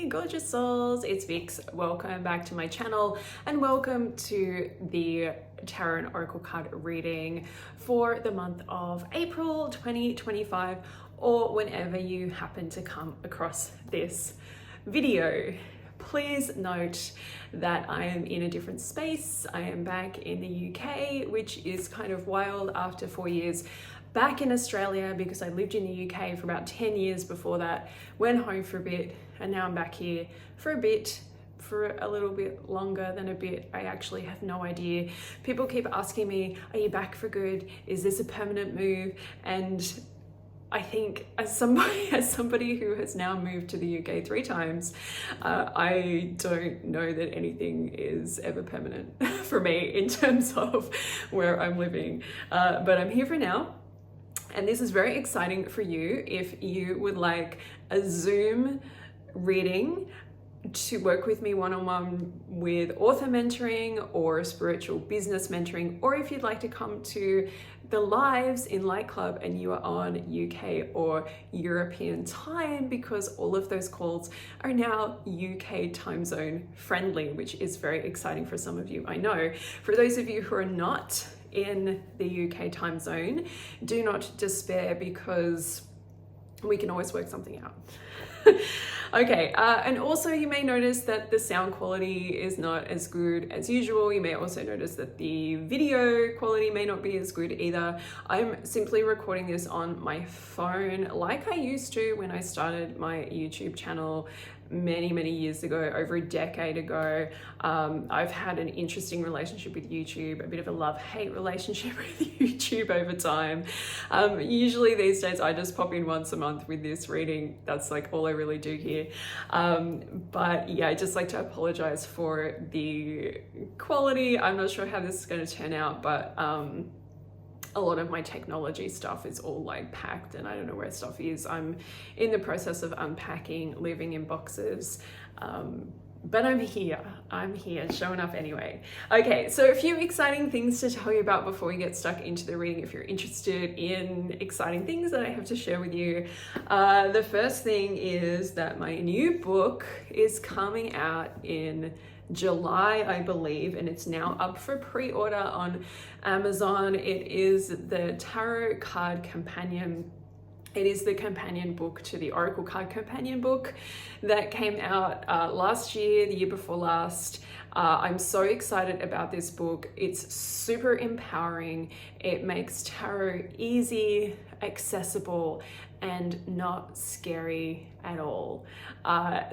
gorgeous souls, it's Vix. Welcome back to my channel and welcome to the Tarot and Oracle card reading for the month of April 2025, or whenever you happen to come across this video. Please note that I am in a different space. I am back in the UK, which is kind of wild after 4 years back in Australia, because I lived in the UK for about 10 years before that, went home for a bit, and now I'm back here for a bit, for a little bit longer than a bit. I actually have no idea. People keep asking me, are you back for good? Is this a permanent move? And I think as somebody who has now moved to the UK 3 times, I don't know that anything is ever permanent for me in terms of where I'm living. But I'm here for now. And this is very exciting for you if you would like a Zoom reading to work with me one-on-one with author mentoring or spiritual business mentoring, or if you'd like to come to the lives in Light Club and you are on UK or European time, because all of those calls are now UK time zone friendly, which is very exciting for some of you, I know. For those of you who are not in the UK time zone, do not despair, because we can always work something out. Okay, and also you may notice that the sound quality is not as good as usual. You may also notice that the video quality may not be as good either. I'm simply recording this on my phone like I used to when I started my YouTube channel many years ago, over a decade ago. I've had an interesting relationship with YouTube, a bit of a love-hate relationship with YouTube over time. Usually these days I just pop in once a month with this reading. That's like all I really do here. But yeah, I'd just like to apologize for the quality. I'm not sure how this is going to turn out, but a lot of my technology stuff is all like packed and I don't know where stuff is. I'm in the process of unpacking, living in boxes, but I'm here showing up anyway. Okay, so a few exciting things to tell you about before we get stuck into the reading, if you're interested in exciting things that I have to share with you. The first thing is that my new book is coming out in July, I believe, and it's now up for pre-order on Amazon. It is the Tarot Card Companion. It is the companion book to the Oracle Card Companion book that came out last year, the year before last. I'm so excited about this book. It's super empowering. It makes tarot easy, accessible, and not scary at all.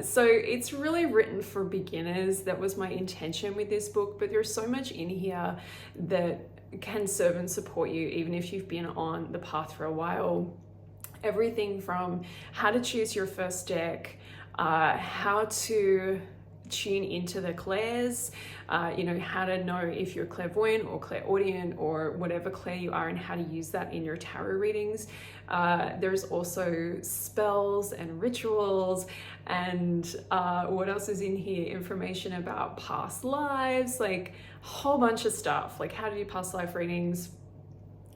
So it's really written for beginners. That was my intention with this book, but there's so much in here that can serve and support you even if you've been on the path for a while. Everything from how to choose your first deck, how to tune into the clairs, you know, how to know if you're clairvoyant or clairaudient or whatever clair you are, and how to use that in your tarot readings. There's also spells and rituals, and what else is in here? Information about past lives, like a whole bunch of stuff, like how to do past life readings.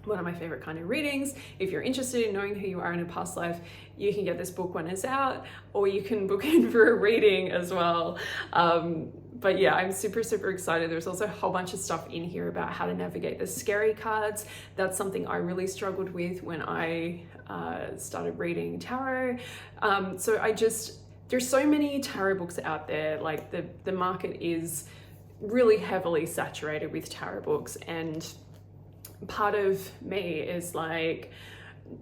One of my favorite kind of readings. If you're interested in knowing who you are in a past life, you can get this book when it's out, or you can book in for a reading as well. But yeah, I'm super excited. There's also a whole bunch of stuff in here about how to navigate the scary cards. That's something I really struggled with when I started reading tarot. There's so many tarot books out there. Like the market is really heavily saturated with tarot books, and part of me is like,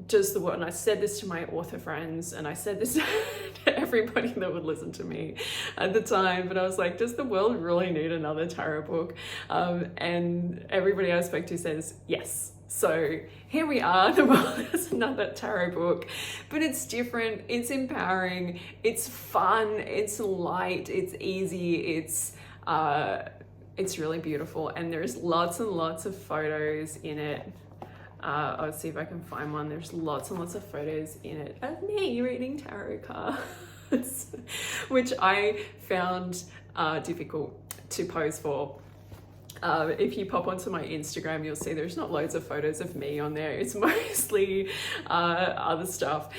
does the world, and I said this to my author friends, and I said this to everybody that would listen to me at the time, but I was like, does the world really need another tarot book? And everybody I spoke to says yes. So here we are, the world has another tarot book, but it's different, it's empowering, it's fun, it's light, it's easy, it's really beautiful, and there's lots and lots of photos in it. I'll see if I can find one. There's lots and lots of photos in it of me reading tarot cards, which I found difficult to pose for. If you pop onto my Instagram, you'll see there's not loads of photos of me on there. It's mostly other stuff.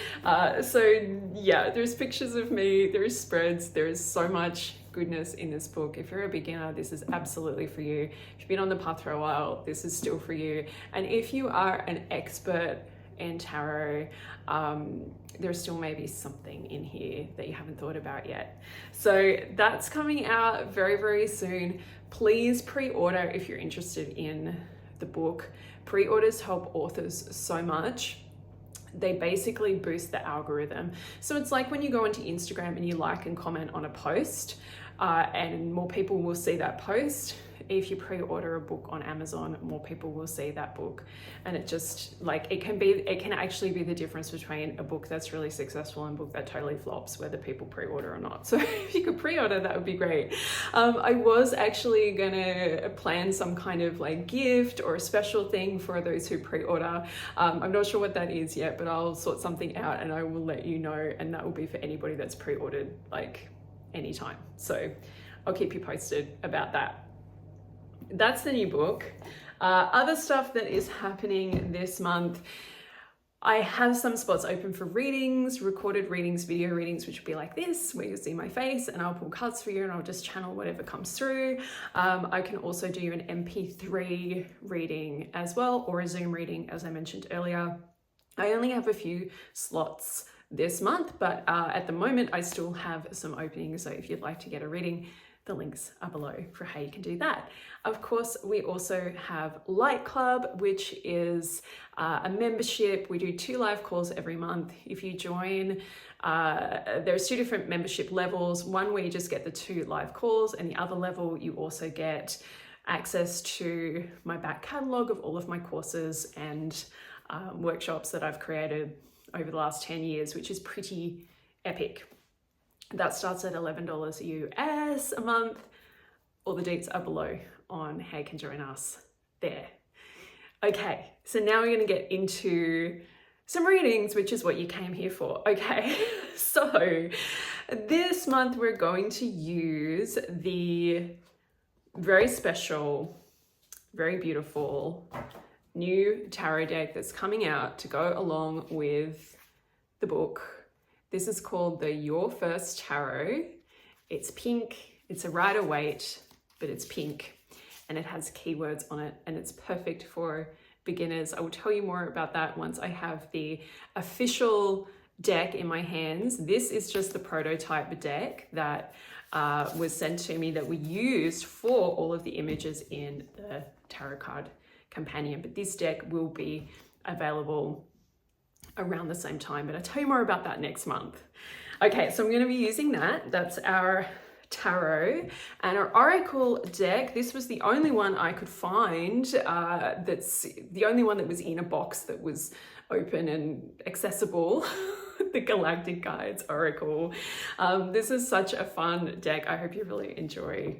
So yeah, there's pictures of me, there's spreads, there's so much goodness in this book. If you're a beginner, this is absolutely for you. If you've been on the path for a while, this is still for you. And if you are an expert in tarot, there still may be something in here that you haven't thought about yet. So that's coming out very, very soon. Please pre-order if you're interested in the book. Pre-orders help authors so much. They basically boost the algorithm. So it's like when you go into Instagram and you like and comment on a post, and more people will see that post. If you pre-order a book on Amazon, more people will see that book. And it just, like, it can actually be the difference between a book that's really successful and a book that totally flops, whether people pre-order or not. So if you could pre-order, that would be great. I was actually gonna plan some kind of like gift or a special thing for those who pre-order. I'm not sure what that is yet, but I'll sort something out and I will let you know. And that will be for anybody that's pre-ordered like anytime. So I'll keep you posted about that. That's the new book. Other stuff that is happening this month, I have some spots open for readings, recorded readings, video readings, which will be like this, where you'll see my face and I'll pull cards for you and I'll just channel whatever comes through. I can also do an MP3 reading as well, or a Zoom reading, as I mentioned earlier. I only have a few slots this month, but at the moment I still have some openings. So if you'd like to get a reading, the links are below for how you can do that. Of course, we also have Light Club, which is a membership. We do 2 live calls every month. If you join, there's 2 different membership levels. One where you just get the 2 live calls, and the other level you also get access to my back catalogue of all of my courses and workshops that I've created over the last 10 years, which is pretty epic. That starts at $11 US a month. All the deets are below on how you can join us there. Okay, so now we're going to get into some readings, which is what you came here for. Okay, so this month we're going to use the very special, very beautiful new tarot deck that's coming out to go along with the book. This is called the Your First Tarot. It's pink, it's a Rider-Waite, but it's pink and it has keywords on it and it's perfect for beginners. I will tell you more about that once I have the official deck in my hands. This is just the prototype deck that was sent to me that we used for all of the images in the tarot card companion, but this deck will be available around the same time, but I'll tell you more about that next month. Okay, so I'm going to be using that. That's our tarot and our oracle deck. This was the only one I could find, that's the only one that was in a box that was open and accessible. The Galactic Guides Oracle. This is such a fun deck. I hope you really enjoy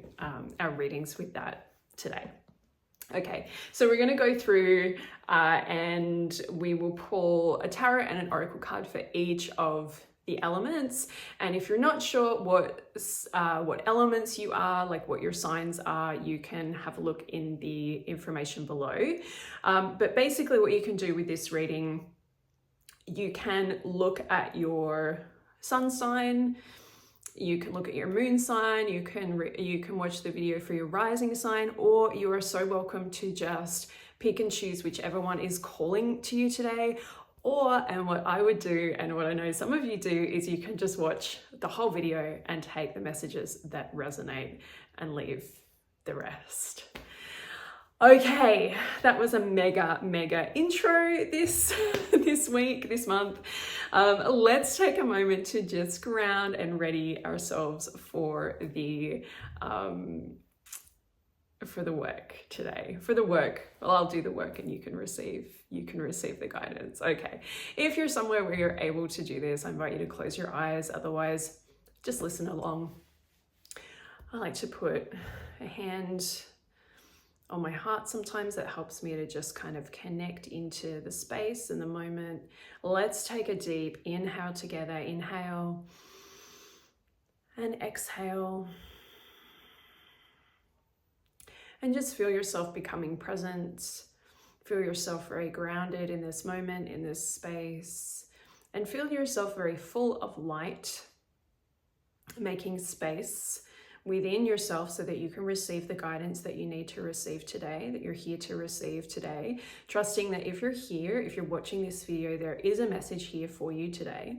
our readings with that today. Okay, so we're going to go through and we will pull a tarot and an oracle card for each of the elements. And if you're not sure what elements you are, like what your signs are, you can have a look in the information below. But basically what you can do with this reading, you can look at your sun sign, you can look at your moon sign, you can watch the video for your rising sign, or you are so welcome to just pick and choose whichever one is calling to you today. And what I would do, and what I know some of you do, is you can just watch the whole video and take the messages that resonate and leave the rest. Okay, that was a mega intro this month. Let's take a moment to just ground and ready ourselves for the work today. For the work, well, I'll do the work and you can receive the guidance. Okay, if you're somewhere where you're able to do this, I invite you to close your eyes. Otherwise, just listen along. I like to put a hand on my heart. Sometimes that helps me to just kind of connect into the space and the moment. Let's take a deep inhale together. Inhale and exhale. and just feel yourself becoming present. Feel yourself very grounded in this moment, in this space, and feel yourself very full of light, making space within yourself so that you can receive the guidance that you need to receive today, that you're here to receive today. Trusting that if you're here, if you're watching this video, there is a message here for you today.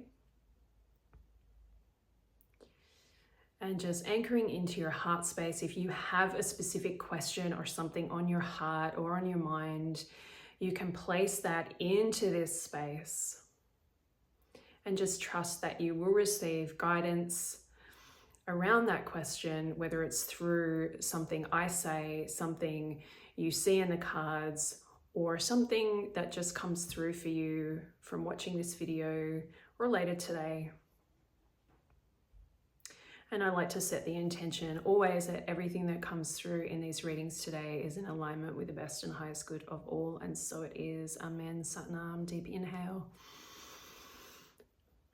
And just anchoring into your heart space. If you have a specific question or something on your heart or on your mind, you can place that into this space and just trust that you will receive guidance around that question, whether it's through something I say, something you see in the cards, or something that just comes through for you from watching this video or later today. And I like to set the intention always that everything that comes through in these readings today is in alignment with the best and highest good of all. And so it is. Amen. Satnam. Deep inhale.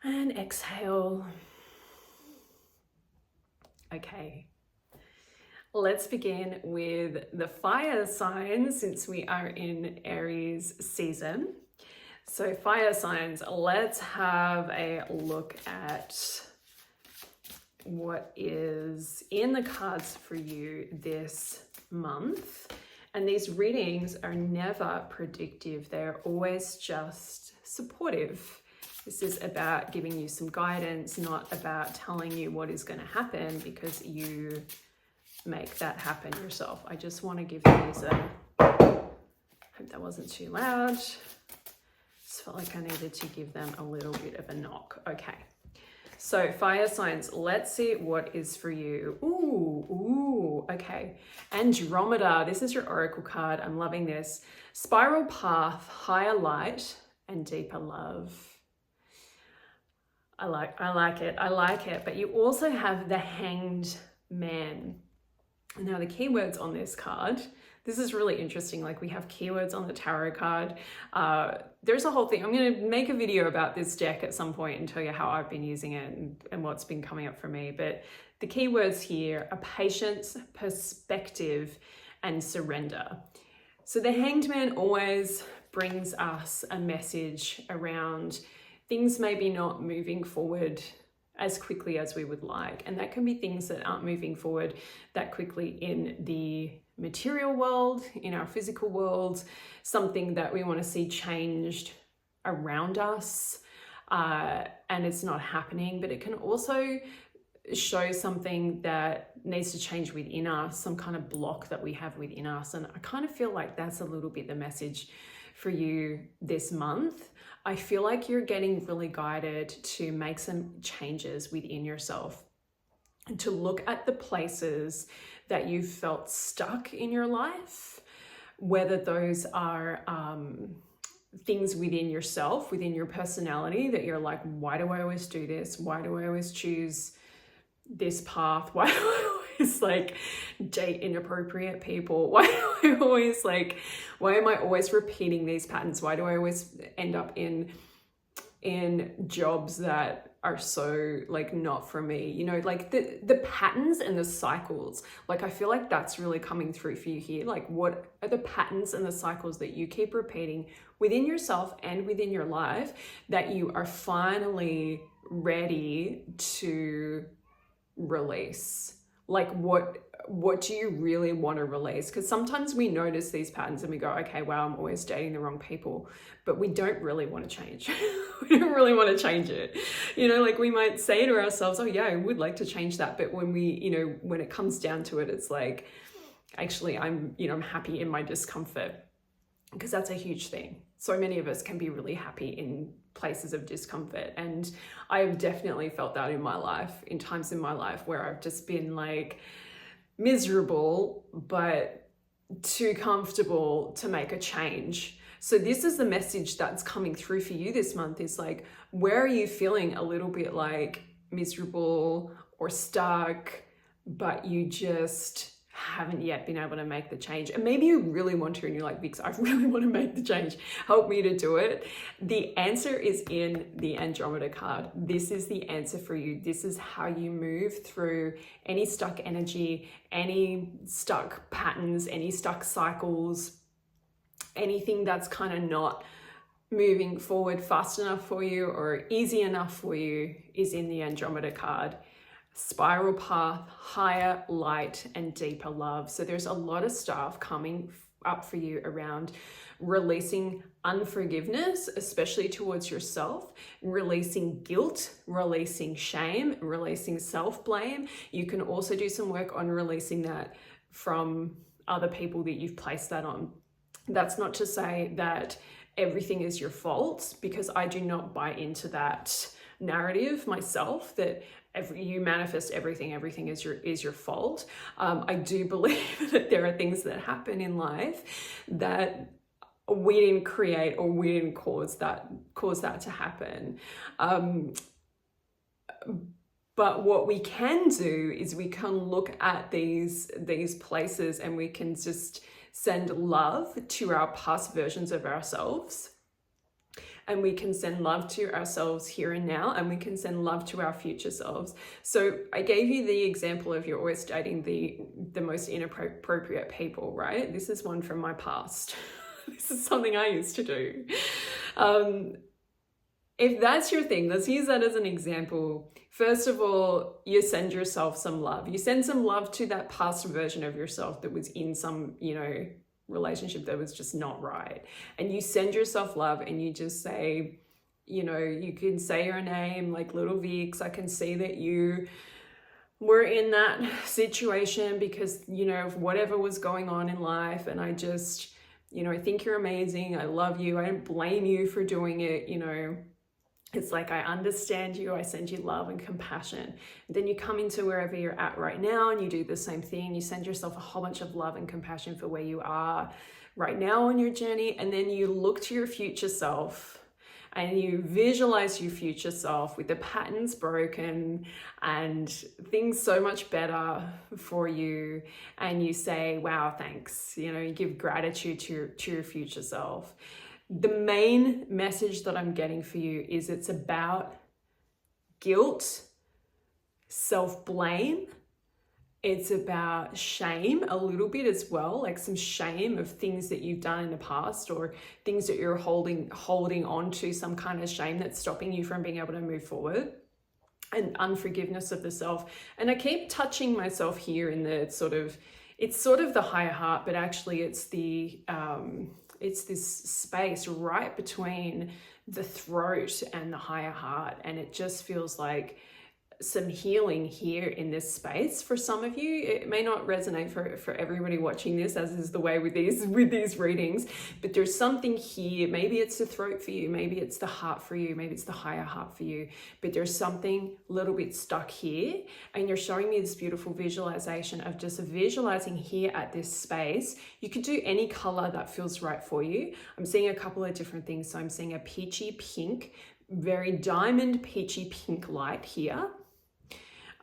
And exhale. Okay. Let's begin with the fire signs since we are in Aries season. So fire signs, let's have a look at what is in the cards for you this month. And these readings are never predictive. They're always just supportive. This is about giving you some guidance, not about telling you what is going to happen, because you make that happen yourself. I just want to give these a, hope that wasn't too loud. Just felt like I needed to give them a little bit of a knock. Okay. So fire signs, let's see what is for you. Ooh, okay. Andromeda, this is your oracle card. I'm loving this. Spiral path, higher light, and deeper love. I like it. But you also have the Hanged Man. Now the keywords on this card, this is really interesting. Like, we have keywords on the tarot card. There's a whole thing. I'm going to make a video about this deck at some point and tell you how I've been using it and what's been coming up for me. But the keywords here are patience, perspective, and surrender. So the Hanged Man always brings us a message around things maybe not moving forward as quickly as we would like. And that can be things that aren't moving forward that quickly in the material world, in our physical world, something that we want to see changed around us, and it's not happening. But it can also show something that needs to change within us, some kind of block that we have within us. And I kind of feel like that's a little bit the message for you this month. I feel like you're getting really guided to make some changes within yourself, and to look at the places that you've felt stuck in your life, whether those are things within yourself, within your personality, that you're like, why do I always do this? Why do I always choose this path? Why do I always like date inappropriate people? Why do I always like, why am I always repeating these patterns? Why do I always end up in jobs that are so like not for me? You know, like the patterns and the cycles. Like, I feel like that's really coming through for you here. Like, what are the patterns and the cycles that you keep repeating within yourself and within your life that you are finally ready to release? Like, what do you really want to release? Because sometimes we notice these patterns and we go, okay, wow, I'm always dating the wrong people, but we don't really want to change. We don't really want to change it. You know, like, we might say to ourselves, oh yeah, I would like to change that. But when we, you know, when it comes down to it, it's like, actually, I'm happy in my discomfort, because that's a huge thing. So many of us can be really happy in places of discomfort. And I have definitely felt that in my life, in times in my life where I've just been like miserable, but too comfortable to make a change. So this is the message that's coming through for you this month, is like, where are you feeling a little bit like miserable or stuck, but you just haven't yet been able to make the change. And maybe you really want to and you're like, Vix, I really want to make the change. Help me to do it. The answer is in the Andromeda card. This is the answer for you. This is how you move through any stuck energy, any stuck patterns, any stuck cycles, anything that's kind of not moving forward fast enough for you or easy enough for you is in the Andromeda card. Spiral path, higher light, and deeper love. So there's a lot of stuff coming up for you around releasing unforgiveness, especially towards yourself, releasing guilt, releasing shame, releasing self-blame. You can also do some work on releasing that from other people that you've placed that on. That's not to say that everything is your fault, because I do not buy into that narrative myself, that you manifest everything is your fault. I do believe that there are things that happen in life that we didn't create or we didn't cause that to happen. But what we can do is we can look at these places and we can just send love to our past versions of ourselves. And we can send love to ourselves here and now, and we can send love to our future selves. So I gave you the example of you're always dating the most inappropriate people, right? This is one from my past. This is something I used to do. If that's your thing, let's use that as an example. First of all, you send yourself some love. You send some love to that past version of yourself that was in some, relationship that was just not right. And you send yourself love and you just say, you can say your name, like little Vix, I can see that you were in that situation because, of whatever was going on in life. And I just, I think you're amazing. I love you. I don't blame you for doing it. It's like, I understand you, I send you love and compassion. And then you come into wherever you're at right now and you do the same thing. You send yourself a whole bunch of love and compassion for where you are right now on your journey. And then you look to your future self and you visualize your future self with the patterns broken and things so much better for you. And you say, wow, thanks. You give gratitude to your future self. The main message that I'm getting for you is it's about guilt, self-blame. It's about shame a little bit as well, like some shame of things that you've done in the past or things that you're holding on to, some kind of shame that's stopping you from being able to move forward, and unforgiveness of the self. And I keep touching myself here in the it's sort of the higher heart, but actually it's it's this space right between the throat and the higher heart. And it just feels like some healing here in this space for some of you. It may not resonate for everybody watching this, as is the way with these readings, but there's something here. Maybe it's the throat for you, maybe it's the heart for you, maybe it's the higher heart for you, but there's something a little bit stuck here. And you're showing me this beautiful visualization of just visualizing here at this space. You could do any color that feels right for you. I'm seeing a couple of different things. So I'm seeing a peachy pink, very diamond peachy pink light here.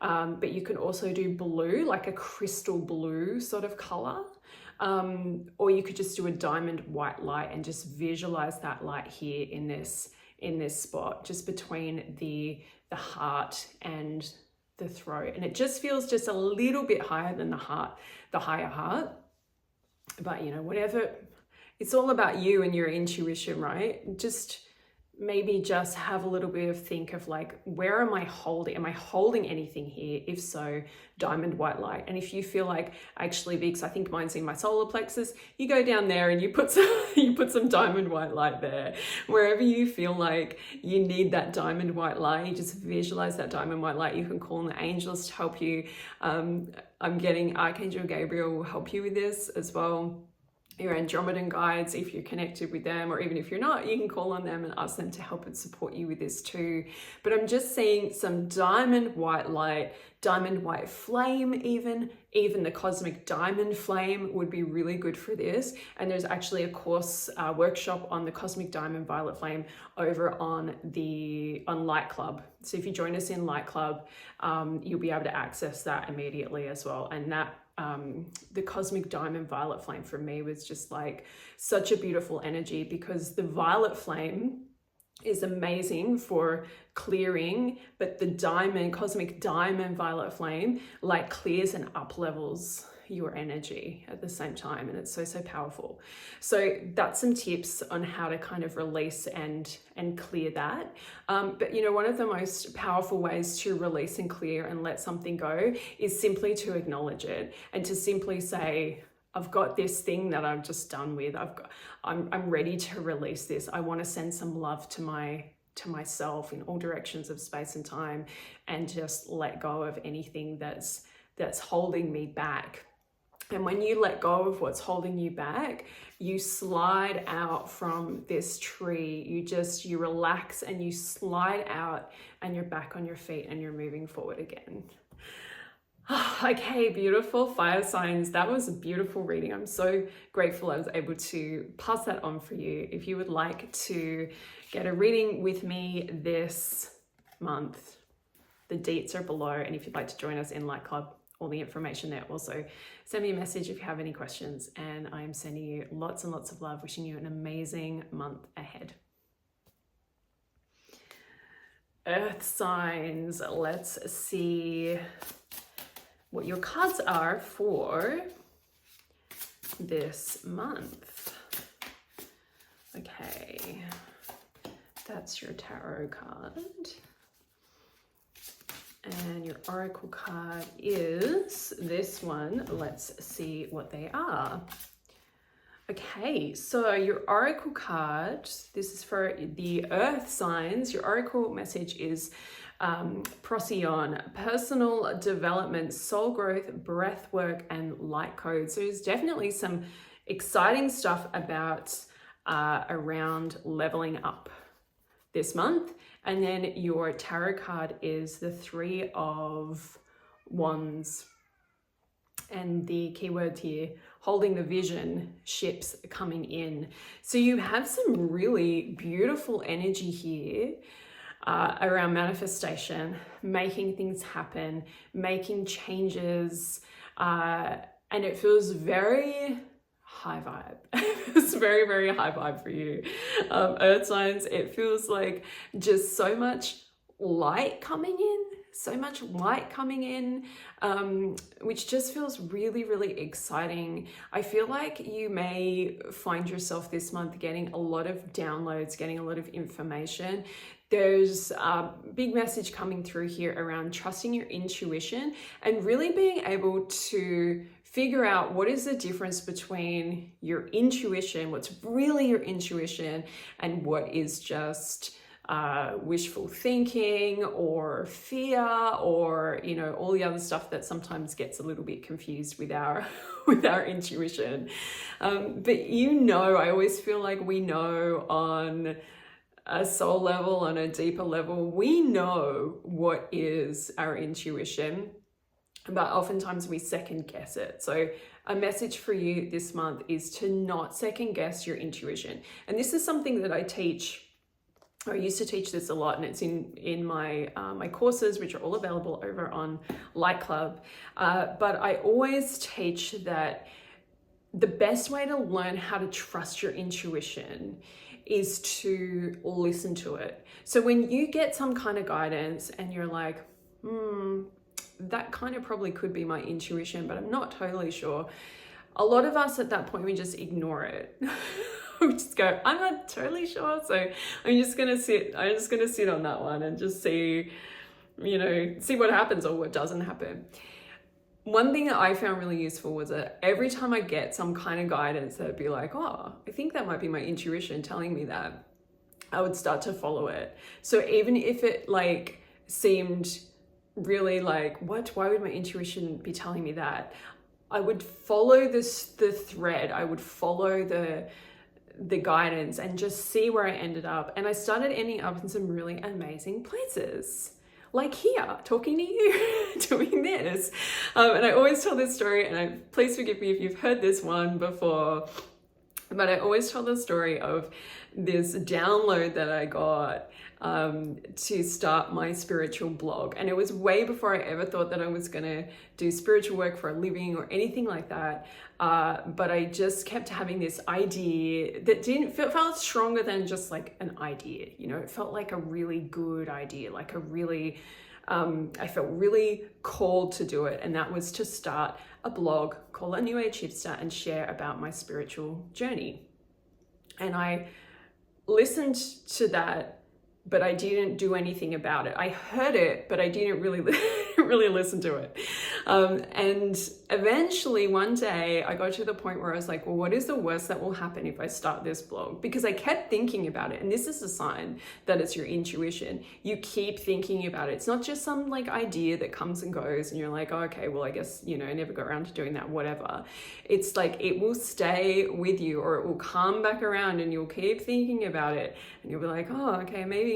But you can also do blue, like a crystal blue sort of color. Or you could just do a diamond white light and just visualize that light here in this spot, just between the heart and the throat. And it just feels just a little bit higher than the higher heart. But whatever, it's all about you and your intuition, right? Just maybe just have a little bit of think of like, where am I holding? Am I holding anything here? If so, diamond white light. And if you feel like, actually, Vix, I think mine's in my solar plexus, you go down there and you put some diamond white light there. Wherever you feel like you need that diamond white light, you just visualize that diamond white light. You can call on the angels to help you. I'm getting Archangel Gabriel will help you with this as well. Your Andromedan guides, if you're connected with them, or even if you're not, you can call on them and ask them to help and support you with this too. But I'm just seeing some diamond white light, diamond white flame even even the cosmic diamond flame would be really good for this. And there's actually a course workshop on the cosmic diamond violet flame over on Light Club. So if you join us in Light Club, you'll be able to access that immediately as well. And that the cosmic diamond violet flame for me was just like such a beautiful energy, because the violet flame is amazing for clearing, but the cosmic diamond violet flame like clears and up levels your energy at the same time, and it's so powerful. So that's some tips on how to kind of release and clear that. But you know, one of the most powerful ways to release and clear and let something go is simply to acknowledge it, and to simply say, I've got this thing that I'm just done with. I'm ready to release this. I want to send some love to myself in all directions of space and time, and just let go of anything that's holding me back. And when you let go of what's holding you back, you slide out from this tree. You relax and you slide out, and you're back on your feet and you're moving forward again. Okay, beautiful fire signs. That was a beautiful reading. I'm so grateful I was able to pass that on for you. If you would like to get a reading with me this month, the dates are below. And if you'd like to join us in Light Club, all the information there. Also, send me a message if you have any questions. And I am sending you lots and lots of love, wishing you an amazing month ahead. Earth signs. Let's see what your cards are for this month. Okay, that's your tarot card. And your oracle card is this one. Let's see what they are. Okay, so your oracle card, this is for the earth signs. Your oracle message is Procyon, personal development, soul growth, breath work, and light code. So there's definitely some exciting stuff about around leveling up this month. And then your tarot card is the Three of Wands. And the keyword here, holding the vision, ships coming in. So you have some really beautiful energy here around manifestation, making things happen, making changes, and it feels very high vibe. It's very, very high vibe for you. Earth signs, it feels like just so much light coming in, which just feels really, really exciting. I feel like you may find yourself this month getting a lot of downloads, getting a lot of information. There's a big message coming through here around trusting your intuition and really being able to figure out what is the difference between your intuition, what's really your intuition, and what is just wishful thinking or fear, or you know, all the other stuff that sometimes gets a little bit confused with our intuition. But you know, I always feel like we know on a soul level, on a deeper level, we know what is our intuition, but oftentimes we second guess it. So a message for you this month is to not second guess your intuition. And this is something that I teach. I used to teach this a lot, and it's in my my courses, which are all available over on Light Club. But I always teach that the best way to learn how to trust your intuition is to listen to it. So when you get some kind of guidance and you're like, that kind of probably could be my intuition, but I'm not totally sure. A lot of us at that point, we just ignore it. We just go, I'm not totally sure. So I'm just gonna sit on that one and just see, you know, see what happens or what doesn't happen. One thing that I found really useful was that every time I get some kind of guidance that'd be like, oh, I think that might be my intuition telling me that, I would start to follow it. So even if it like seemed really like, what, why would my intuition be telling me that? I would follow the thread. I would follow the guidance and just see where I ended up. And I started ending up in some really amazing places. Like here, talking to you, doing this. And I always tell this story, and please forgive me if you've heard this one before, but I always tell the story of this download that I got to start my spiritual blog. And it was way before I ever thought that I was going to do spiritual work for a living or anything like that. But I just kept having this idea that felt stronger than just like an idea. You know, it felt like a really good idea, like a really, I felt really called to do it. And that was to start a blog called A New Age Hipster and share about my spiritual journey. And I listened to that, but I didn't do anything about it. I heard it, but I didn't really listen to it. And eventually one day I got to the point where I was like, well, what is the worst that will happen if I start this blog? Because I kept thinking about it. And this is a sign that it's your intuition. You keep thinking about it. It's not just some like idea that comes and goes and you're like, oh, okay, well, I guess, you know, I never got around to doing that, whatever. It's like, it will stay with you, or it will come back around and you'll keep thinking about it. And you'll be like, oh, okay, maybe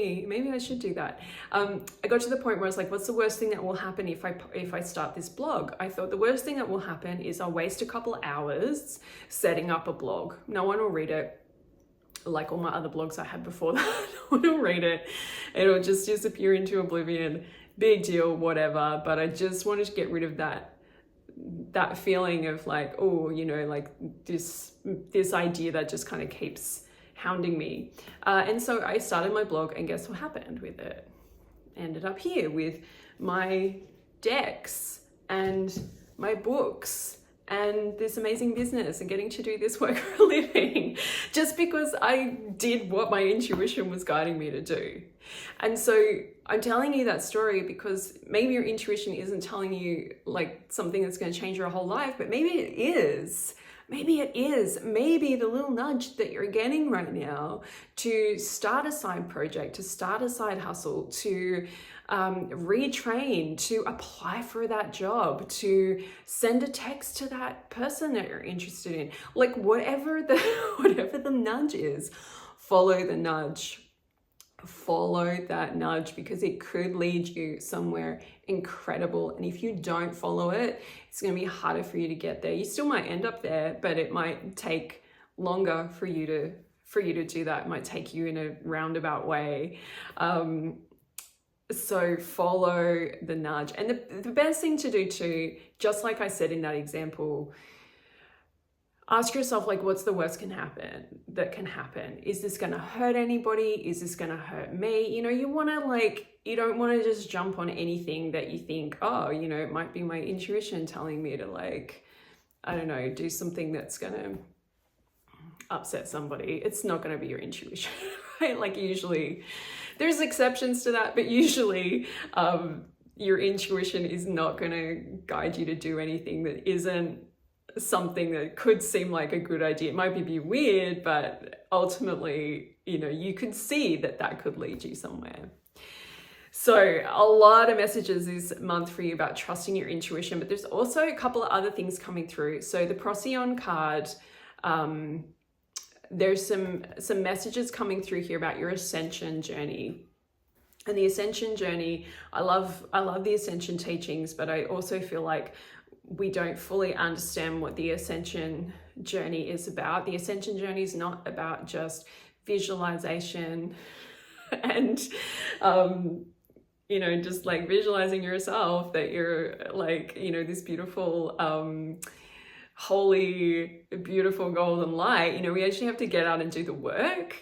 I should do that. I got to the point where I was like, what's the worst thing that will happen if I start this blog? I thought the worst thing that will happen is I'll waste a couple of hours setting up a blog. No one will read it. Like all my other blogs I had before that, no one will read it. It'll just disappear into oblivion. Big deal, whatever. But I just wanted to get rid of that feeling of like, oh, you know, like this idea that just kind of keeps hounding me. And so I started my blog, and guess what happened with it? Ended up here with my decks and my books and this amazing business and getting to do this work for a living, just because I did what my intuition was guiding me to do. And so I'm telling you that story because maybe your intuition isn't telling you like something that's going to change your whole life, but maybe it is. Maybe it is. Maybe the little nudge that you're getting right now to start a side project, to start a side hustle, to retrain, to apply for that job, to send a text to that person that you're interested in. Like whatever the nudge is, follow the nudge. Follow that nudge, because it could lead you somewhere incredible. And if you don't follow it, it's going to be harder for you to get there. You still might end up there, but it might take longer for you to do that. It might take you in a roundabout way. So follow the nudge. And the best thing to do too, just like I said in that example, ask yourself, like, what's the worst that can happen? Is this going to hurt anybody? Is this going to hurt me? You know, you don't want to just jump on anything that you think, oh, you know, it might be my intuition telling me to, like, I don't know, do something that's going to upset somebody. It's not going to be your intuition, right? Like usually there's exceptions to that, but usually your intuition is not going to guide you to do anything that isn't something that could seem like a good idea. It might be weird, but ultimately, you know, you could see that could lead you somewhere. So a lot of messages this month for you about trusting your intuition, but there's also a couple of other things coming through. So the Procyon card, there's some messages coming through here about your ascension journey. And the ascension journey, I love the ascension teachings, but I also feel like we don't fully understand what the ascension journey is about. The ascension journey is not about just visualization and, you know, just like visualizing yourself that you're like, you know, this beautiful, holy, beautiful golden light. You know, we actually have to get out and do the work.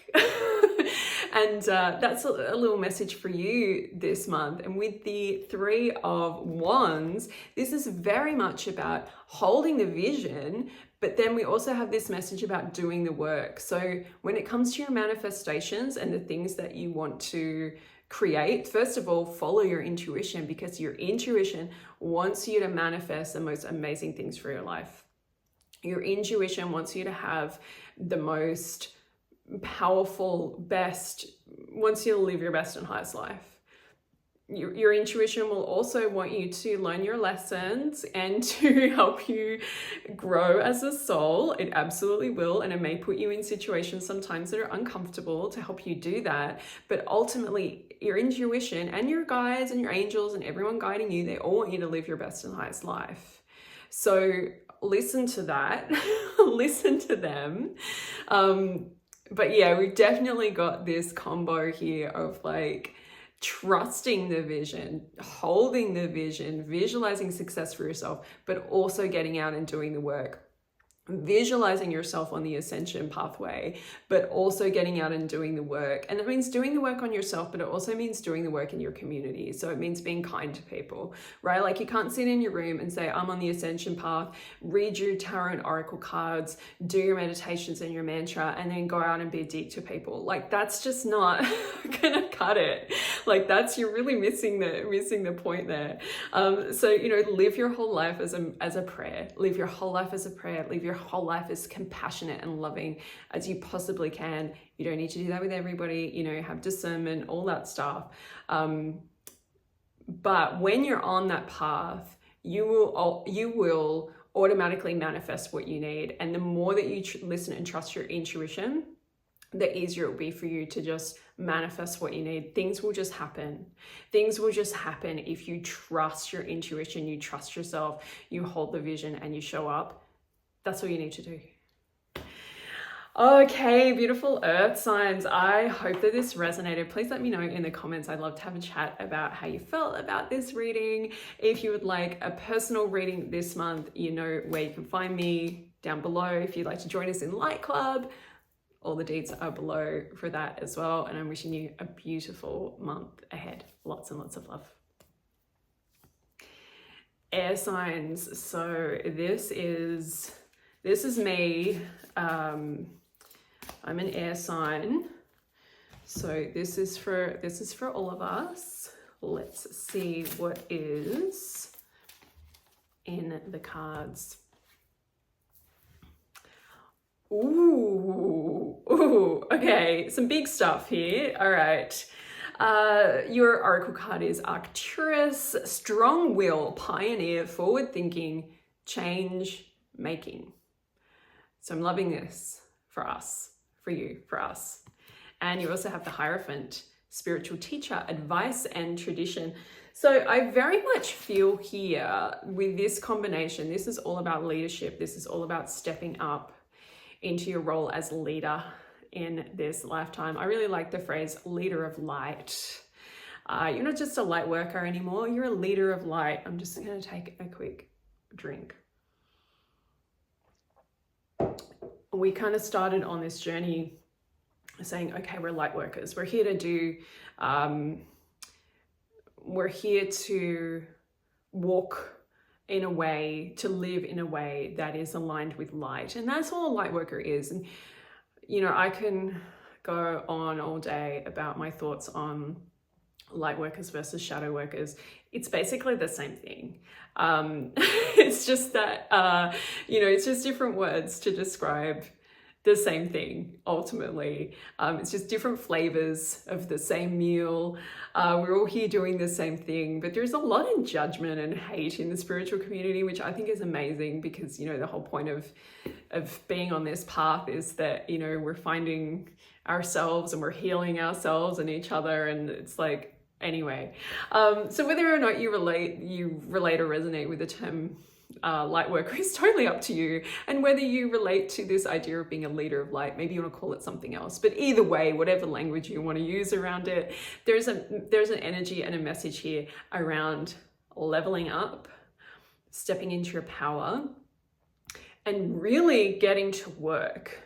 And that's a little message for you this month. And with the 3 of Wands, this is very much about holding the vision, but then we also have this message about doing the work. So when it comes to your manifestations and the things that you want to create, first of all, follow your intuition, because your intuition wants you to manifest the most amazing things for your life. Your intuition wants you to have the most powerful, wants you to live your best and highest life. your intuition will also want you to learn your lessons and to help you grow as a soul. It absolutely will. And it may put you in situations sometimes that are uncomfortable to help you do that. But ultimately, your intuition and your guides and your angels and everyone guiding you, they all want you to live your best and highest life. So listen to that, listen to them. But yeah, we've definitely got this combo here of like, trusting the vision, holding the vision, visualizing success for yourself, but also getting out and doing the work. Visualizing yourself on the ascension pathway, but also getting out and doing the work. And it means doing the work on yourself, but it also means doing the work in your community. So it means being kind to people, right? Like you can't sit in your room and say, I'm on the ascension path, read your tarot and oracle cards, do your meditations and your mantra, and then go out and be a dick to people. Like that's just not gonna cut it. Like you're really missing the point there. So, you know, live your whole life as a prayer. Live your whole life as a prayer. Live your whole life as compassionate and loving as you possibly can. You don't need to do that with everybody, you know, have discernment, all that stuff. But when you're on that path, you will automatically manifest what you need. And the more that you listen and trust your intuition, the easier it will be for you to just manifest what you need. Things will just happen. Things will just happen if you trust your intuition, you trust yourself, you hold the vision and you show up. That's all you need to do. Okay, beautiful earth signs. I hope that this resonated. Please let me know in the comments. I'd love to have a chat about how you felt about this reading. If you would like a personal reading this month, you know where you can find me down below. If you'd like to join us in Light Club, all the deets are below for that as well. And I'm wishing you a beautiful month ahead. Lots and lots of love. Air signs. So this is me. I'm an air sign. So this is for all of us. Let's see what is in the cards. Ooh, okay, some big stuff here. All right. Your oracle card is Arcturus, strong will, pioneer, forward thinking, change making. So I'm loving this for us, for you, for us. And you also have the Hierophant, spiritual teacher, advice and tradition. So I very much feel here with this combination, this is all about leadership. This is all about stepping up into your role as leader in this lifetime. I really like the phrase leader of light. You're not just a light worker anymore, you're a leader of light. I'm just gonna take a quick drink. We kind of started on this journey saying, okay, we're light workers. We're here to do, we're here to walk in a way, to live in a way that is aligned with light. And that's all a light worker is. And, you know, I can go on all day about my thoughts on light workers versus shadow workers. It's basically the same thing. It's just that, you know, it's just different words to describe the same thing, ultimately. It's just different flavors of the same meal. We're all here doing the same thing, but there's a lot of judgment and hate in the spiritual community, which I think is amazing because, you know, the whole point of being on this path is that, you know, we're finding ourselves and we're healing ourselves and each other. And it's like, anyway, so whether or not you relate or resonate with the term light worker is totally up to you, and whether you relate to this idea of being a leader of light, maybe you want to call it something else, but either way, whatever language you want to use around it, there's an energy and a message here around leveling up, stepping into your power, and really getting to work.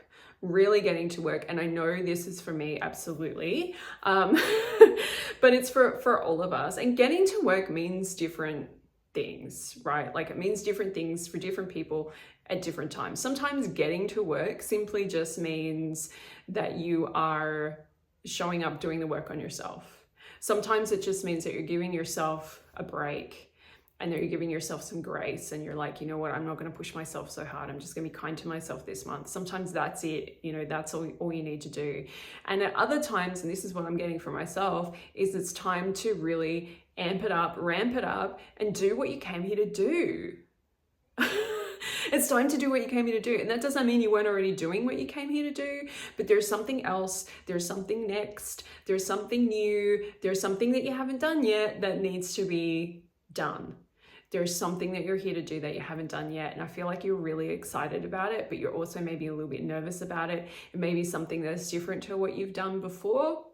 And I know this is for me, absolutely, but it's for all of us. And getting to work means different things, right? Like it means different things for different people at different times. Sometimes getting to work simply just means that you are showing up, doing the work on yourself. Sometimes it just means that you're giving yourself a break and that you're giving yourself some grace and you're like, you know what, I'm not going to push myself so hard. I'm just going to be kind to myself this month. Sometimes that's it, you know, that's all you need to do. And at other times, and this is what I'm getting for myself, is it's time to really amp it up, ramp it up, and do what you came here to do. It's time to do what you came here to do. And that doesn't mean you weren't already doing what you came here to do, but there's something else, there's something next, there's something new, there's something that you haven't done yet that needs to be done. There's something that you're here to do that you haven't done yet. And I feel like you're really excited about it, but you're also maybe a little bit nervous about it. It may be something that's different to what you've done before,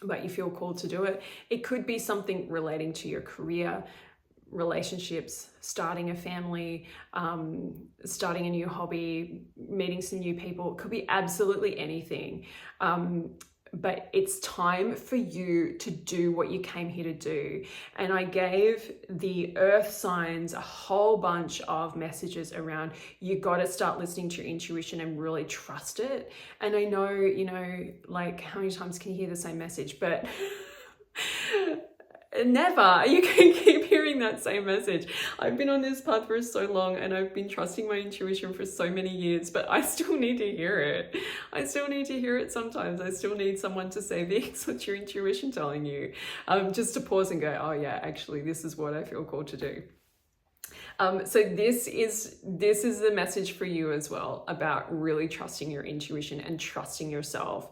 but you feel called to do it. It could be something relating to your career, relationships, starting a family, starting a new hobby, meeting some new people. It could be absolutely anything. But it's time for you to do what you came here to do. And I gave the earth signs a whole bunch of messages around, you got to start listening to your intuition and really trust it. And I know, you know, like how many times can you hear the same message? But never. You can keep hearing that same message. I've been on this path for so long and I've been trusting my intuition for so many years, but I still need to hear it. I still need to hear it sometimes. I still need someone to say, Vix, what's your intuition telling you? Just to pause and go, oh yeah, actually, this is what I feel called to do. So this is the message for you as well, about really trusting your intuition and trusting yourself.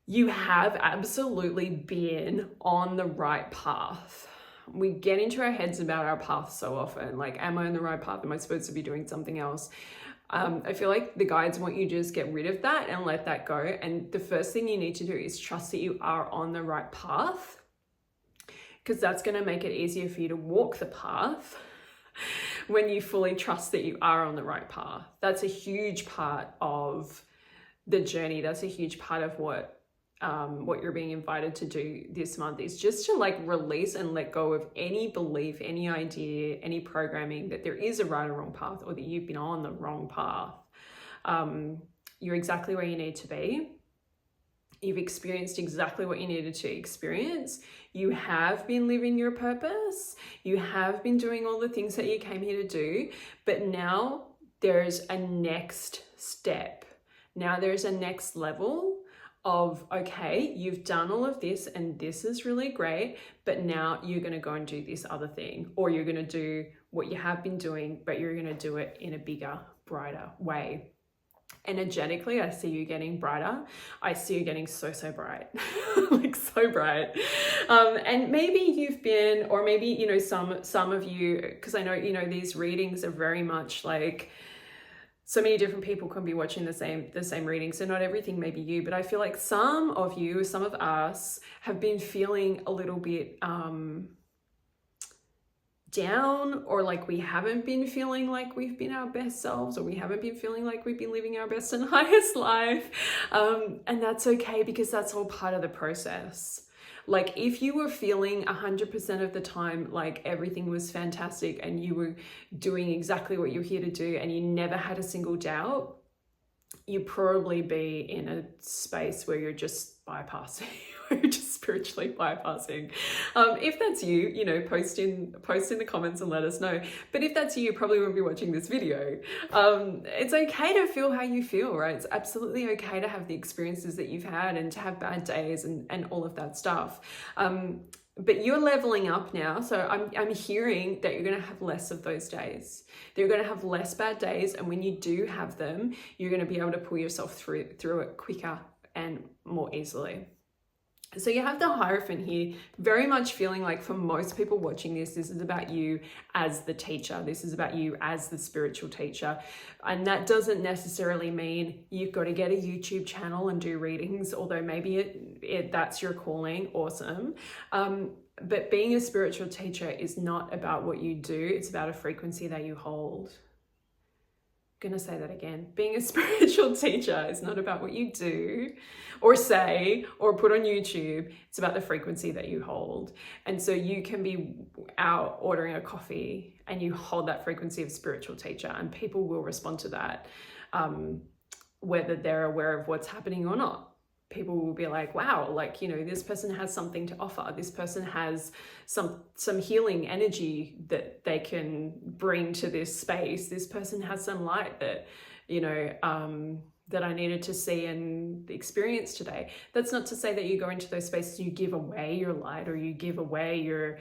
You have absolutely been on the right path. We get into our heads about our path so often. Like, am I on the right path? Am I supposed to be doing something else? I feel like the guides want you to just get rid of that and let that go. And the first thing you need to do is trust that you are on the right path, because that's going to make it easier for you to walk the path when you fully trust that you are on the right path. That's a huge part of the journey. That's a huge part of what you're being invited to do this month, is just to like release and let go of any belief, any idea, any programming that there is a right or wrong path, or that you've been on the wrong path. You're exactly where you need to be. You've experienced exactly what you needed to experience. You have been living your purpose. You have been doing all the things that you came here to do, but now there's a next step. Now there's a next level of, okay, you've done all of this and this is really great, but now you're going to go and do this other thing, or you're going to do what you have been doing, but you're going to do it in a bigger, brighter way. Energetically, I see you getting brighter. I see you getting so bright, like so bright. And maybe you've been, or maybe, you know, some of you, because I know, you know, these readings are very much like, so many different people can be watching the same reading, so not everything may be you, but I feel like some of you, some of us, have been feeling a little bit down, or like we haven't been feeling like we've been our best selves, or we haven't been feeling like we've been living our best and highest life. And that's okay, because that's all part of the process. Like, if you were feeling 100% of the time like everything was fantastic and you were doing exactly what you're here to do and you never had a single doubt, you'd probably be in a space where you're just bypassing, or you're just spiritually bypassing. If that's you, you know, post in the comments and let us know. But if that's you, you probably won't be watching this video. It's okay to feel how you feel, right? It's absolutely okay to have the experiences that you've had and to have bad days and all of that stuff. But you're leveling up now, so I'm hearing that you're going to have less of those days. You're going to have less bad days, and when you do have them, you're going to be able to pull yourself through it quicker and more easily. So you have the Hierophant here, very much feeling like, for most people watching this is about you as the teacher. This is about you as the spiritual teacher. And that doesn't necessarily mean you've got to get a YouTube channel and do readings, although maybe that's your calling. Awesome. But being a spiritual teacher is not about what you do. It's about a frequency that you hold. Gonna say that again. Being a spiritual teacher is not about what you do or say or put on YouTube. It's about the frequency that you hold. And so you can be out ordering a coffee and you hold that frequency of spiritual teacher, and people will respond to that, whether they're aware of what's happening or not. People will be like, wow, like, you know, this person has something to offer. This person has some healing energy that they can bring to this space. This person has some light that, you know, that I needed to see and experience today. That's not to say that you go into those spaces, you give away your light or you give away your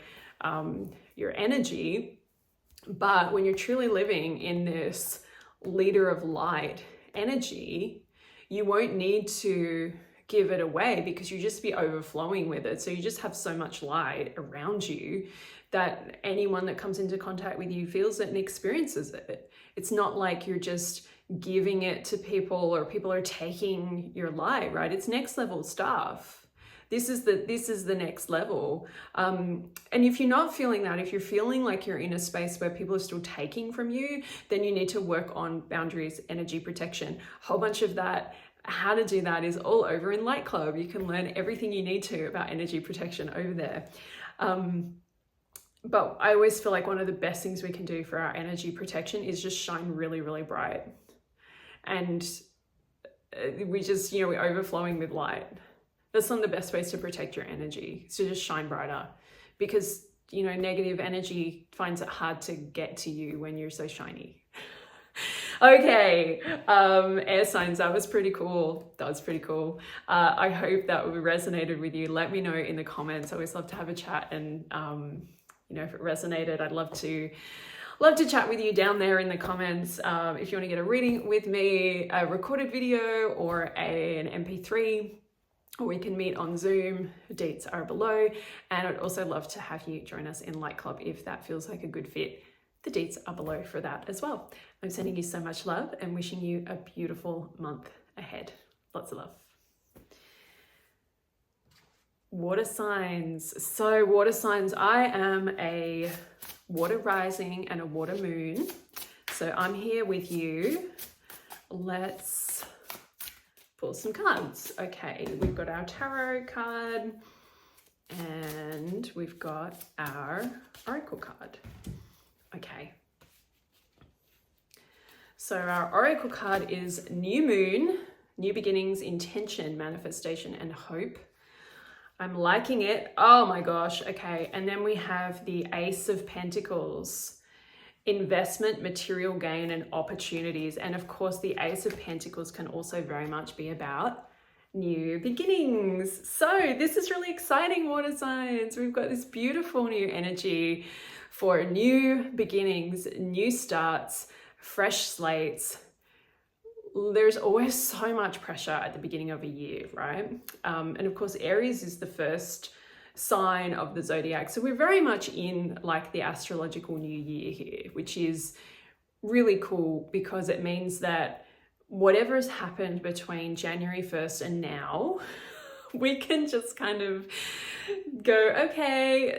energy. But when you're truly living in this leader of light energy, you won't need to give it away because you just be overflowing with it. So you just have so much light around you that anyone that comes into contact with you feels it and experiences it. It's not like you're just giving it to people or people are taking your light, right? It's next level stuff. This is the next level. And if you're not feeling that, if you're feeling like you're in a space where people are still taking from you, then you need to work on boundaries, energy protection. A whole bunch of that, how to do that is all over in Light Club. You can learn everything you need to about energy protection over there. But I always feel like one of the best things we can do for our energy protection is just shine really, really bright. And we just, we're overflowing with light. That's one of the best ways to protect your energy, so just shine brighter, because negative energy finds it hard to get to you when you're so shiny. Okay, air signs, that was pretty cool. I hope that resonated with you. Let me know in the comments. I always love to have a chat, and if it resonated, I'd love to chat with you down there in the comments. If you want to get a reading with me, a recorded video or an MP3, or we can meet on Zoom, dates are below. And I'd also love to have you join us in Light Club if that feels like a good fit. The dates are below for that as well. I'm sending you so much love and wishing you a beautiful month ahead. Lots of love. Water signs. So water signs, I am a water rising and a water moon. So I'm here with you. Let's pull some cards. Okay, we've got our tarot card and we've got our oracle card. Okay. So our oracle card is new moon, new beginnings, intention, manifestation, and hope. I'm liking it. Oh my gosh. Okay. And then we have the Ace of Pentacles, investment, material gain, and opportunities. And of course, the Ace of Pentacles can also very much be about new beginnings. So this is really exciting, water signs. We've got this beautiful new energy for new beginnings, new starts, fresh slates. There's always so much pressure at the beginning of a year, right? And of course, Aries is the first sign of the zodiac. So we're very much in like the astrological new year here, which is really cool because it means that whatever has happened between January 1st and now, we can just kind of go, okay,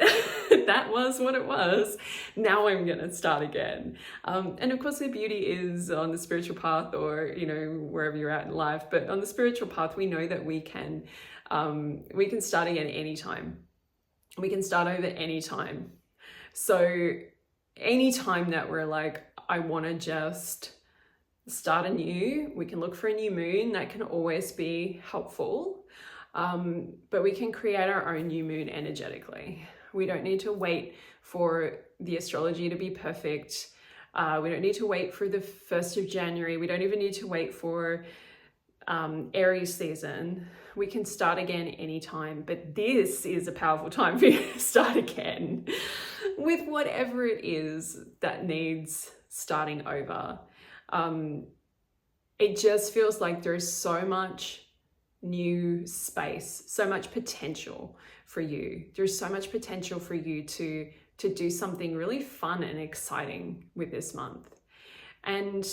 that was what it was. Now I'm going to start again. And of course, the beauty is on the spiritual path or, wherever you're at in life. But on the spiritual path, we know that we can start again anytime. We can start over anytime. So anytime that we're like, I want to just start anew, we can look for a new moon. That can always be helpful. But we can create our own new moon energetically. We don't need to wait for the astrology to be perfect. We don't need to wait for the 1st of January. We don't even need to wait for Aries season. We can start again anytime, but this is a powerful time for you to start again with whatever it is that needs starting over. It just feels like there's so much new space, so much potential for you. There's so much potential for you to do something really fun and exciting with this month. And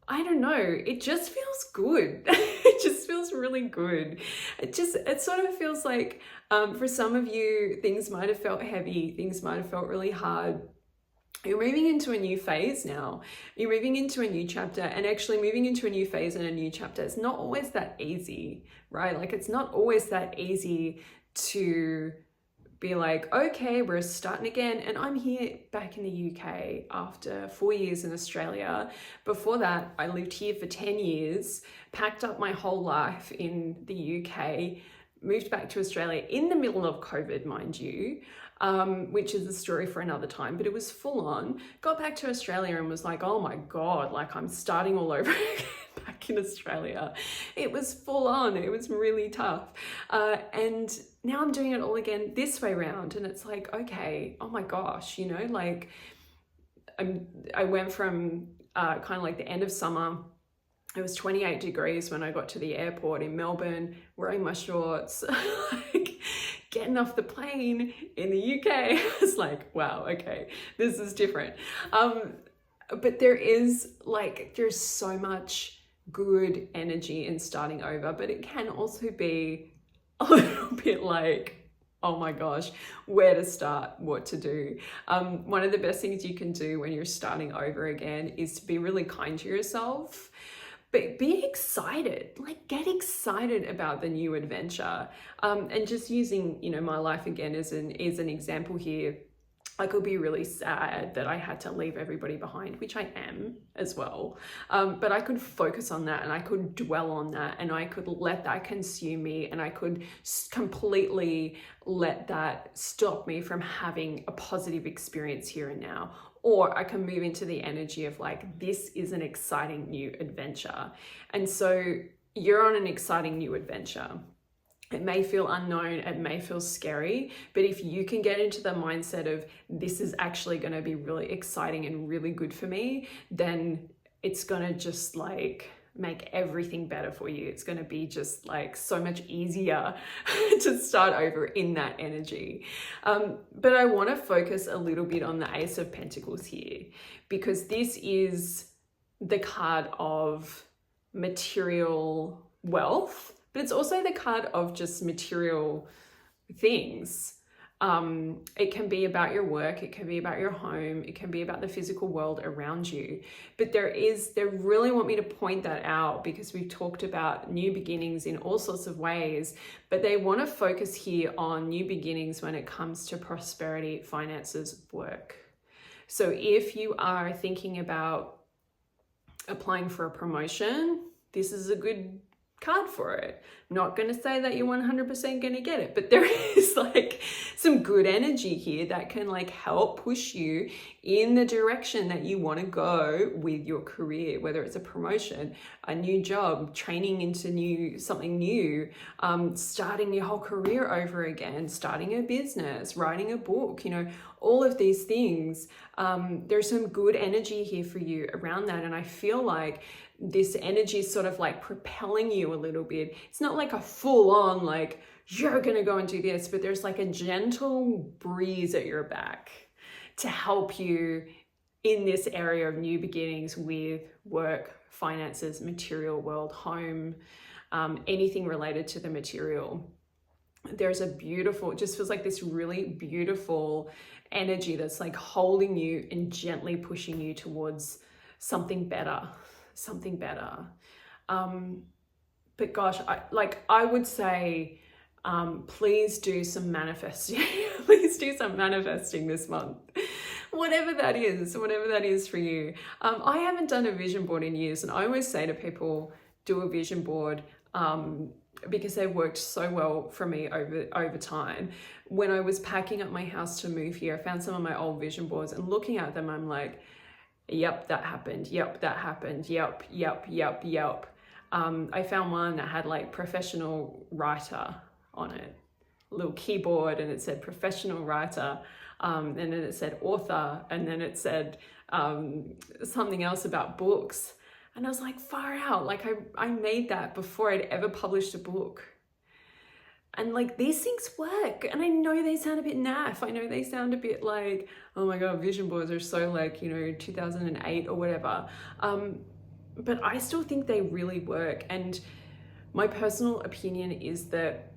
I don't know, it just feels good. It just feels really good. It sort of feels like for some of you, things might have felt heavy, things might have felt really hard. You're moving into a new phase now. You're moving into a new chapter, and actually moving into a new phase and a new chapter, it's not always that easy, right? Like it's not always that easy to be like, okay, we're starting again. And I'm here back in the UK after 4 years in Australia. Before that, I lived here for 10 years, packed up my whole life in the UK, moved back to Australia in the middle of COVID, mind you, which is a story for another time, but it was full on. Got back to Australia and was like, oh my God, like I'm starting all over again back back in Australia. It was full on, it was really tough. And now I'm doing it all again this way around, and it's like, okay, oh my gosh, you know, like I went from kind of like the end of summer. It was 28 degrees when I got to the airport in Melbourne, wearing my shorts, like getting off the plane in the UK. I was like, wow, okay, this is different. But there's so much good energy in starting over, but it can also be a little bit like, oh my gosh, where to start, what to do. One of the best things you can do when you're starting over again is to be really kind to yourself. But be excited, like get excited about the new adventure. And just using, you know, my life again as an example here, I could be really sad that I had to leave everybody behind, which I am as well. But I could focus on that, and I could dwell on that, and I could let that consume me, and I could completely let that stop me from having a positive experience here and now. Or I can move into the energy of like, this is an exciting new adventure. And so you're on an exciting new adventure. It may feel unknown, it may feel scary, but if you can get into the mindset of this is actually going to be really exciting and really good for me, then it's going to just like make everything better for you. It's going to be just like so much easier to start over in that energy. But I want to focus a little bit on the Ace of Pentacles here, because this is the card of material wealth, but it's also the card of just material things. It can be about your work, it can be about your home, it can be about the physical world around you. But they really want me to point that out, because we've talked about new beginnings in all sorts of ways, but they want to focus here on new beginnings when it comes to prosperity, finances, work. So if you are thinking about applying for a promotion, this is a good card for it. Not going to say that you're 100% going to get it, but there is like some good energy here that can like help push you in the direction that you want to go with your career, whether it's a promotion, a new job, training into something new, starting your whole career over again, starting a business, writing a book, you know, all of these things. There's some good energy here for you around that. And I feel like this energy is sort of like propelling you a little bit. It's not like a full on, like, you're going to go and do this, but there's like a gentle breeze at your back to help you in this area of new beginnings with work, finances, material world, home, anything related to the material. There's a beautiful, it just feels like this really beautiful energy that's like holding you and gently pushing you towards something better. But gosh, I would say, please do some manifesting. Please do some manifesting this month. Whatever that is for you. I haven't done a vision board in years, and I always say to people, do a vision board, because they've worked so well for me over time. When I was packing up my house to move here, I found some of my old vision boards, and looking at them, I'm like, yep, that happened. Yep, that happened. Yep. I found one that had like professional writer on it, a little keyboard, and it said professional writer, and then it said author, and then it said something else about books. And I was like, far out, like I made that before I'd ever published a book. And like, these things work. And I know they sound a bit naff. I know they sound a bit like, oh my God, vision boards are so like, 2008 or whatever. But I still think they really work. And my personal opinion is that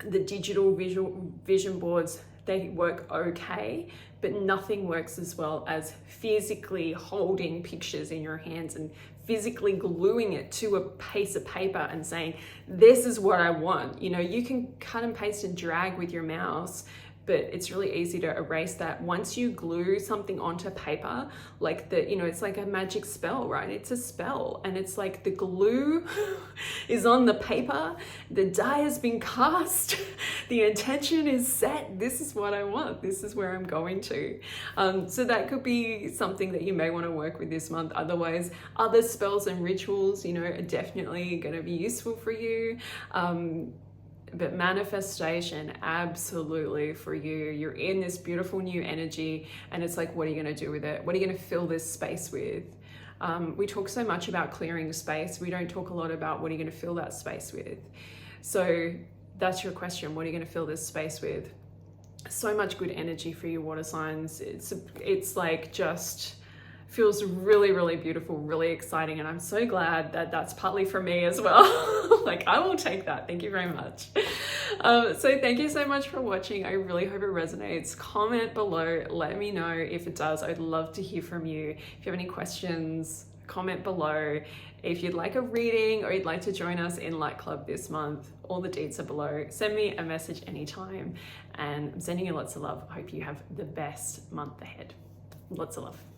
the digital vision boards, they work okay, but nothing works as well as physically holding pictures in your hands and physically gluing it to a piece of paper and saying, this is what I want. You can cut and paste and drag with your mouse, but it's really easy to erase that. Once you glue something onto paper, like the, you know, it's like a magic spell, right? It's a spell, and it's like the glue is on the paper, the die has been cast, the intention is set, this is what I want, this is where I'm going to. So that could be something that you may want to work with this month. Otherwise, other spells and rituals, you know, are definitely going to be useful for you. But manifestation, absolutely for you. You're in this beautiful new energy, and it's like, what are you going to do with it? What are you going to fill this space with? We talk so much about clearing space. We don't talk a lot about what are you going to fill that space with. So that's your question. What are you going to fill this space with? So much good energy for you, water signs. It's like just feels really, really beautiful, really exciting. And I'm so glad that that's partly for me as well. Like, I will take that. Thank you very much. So thank you so much for watching. I really hope it resonates. Comment below. Let me know if it does. I'd love to hear from you. If you have any questions, comment below. If you'd like a reading or you'd like to join us in Light Club this month, all the deets are below. Send me a message anytime. And I'm sending you lots of love. I hope you have the best month ahead. Lots of love.